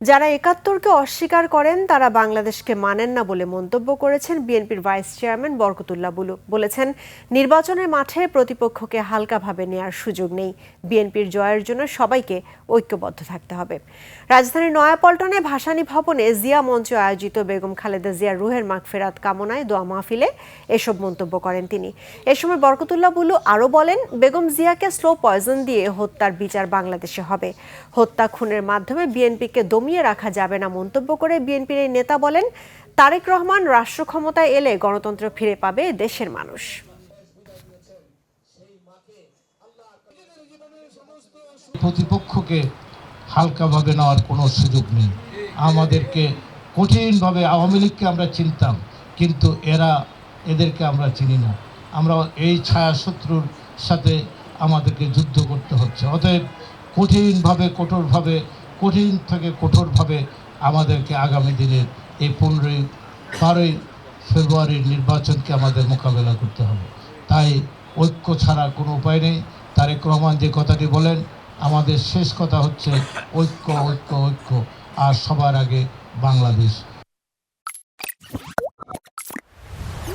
যারা একাত্তরকে অস্বীকার করেন তারা বাংলাদেশকে মানেন না বলে মন্তব্য করেছেন বিএনপির ভাইস চেয়ারম্যান বরকতুল্লাহ বুলু। বলেছেন, নির্বাচনের মাঠে প্রতিপক্ষকে হালকাভাবে নেয়ার সুযোগ নেই। বিএনপির জয়ের জন্য সবাইকে ঐক্যবদ্ধ থাকতে হবে। রাজধানীর নয়াপল্টনে ভাসানী ভবনে জিয়া মঞ্চ আয়োজিত বেগম খালেদা জিয়ার রুহের মাগফিরাত কামনায় দোয়া মাহফিলে এসব মন্তব্য করেন তিনি। এ সময় বরকতুল্লাহ বুলু আরও বলেন, বেগম জিয়াকে স্লো পয়জন দিয়ে হত্যার বিচার বাংলাদেশে হবে। হত্যা খুনের মাধ্যমে বিএনপিকে দমিয়ে রাখা যাবে না মন্তব্য করে বিএনপির এই নেতা বলেন, তারেক রহমান রাষ্ট্র ক্ষমতায় এলে গণতন্ত্র ফিরে পাবে দেশের মানুষ। প্রতিপক্ষকে হালকাভাবে নেওয়ার কোনো সুযোগ নেই। আমাদেরকে কঠিনভাবে আওয়ামী লীগকে আমরা চিনতাম, কিন্তু এদেরকে আমরা চিনি না। আমরা এই ছায়া শত্রুর সাথে আমাদেরকে যুদ্ধ করতে হচ্ছে। অতএব কঠিনভাবে কঠিন থেকে কঠোরভাবে আমাদেরকে আগামী দিনের এই 12ই ফেব্রুয়ারির নির্বাচনকে আমাদের মোকাবেলা করতে হবে। তাই ঐক্য ছাড়া কোনো উপায় নেই। তারেক রহমান যে কথাটি বলেন, আমাদের শেষ কথা হচ্ছে ঐক্য ঐক্য ঐক্য, আর সবার আগে বাংলাদেশ।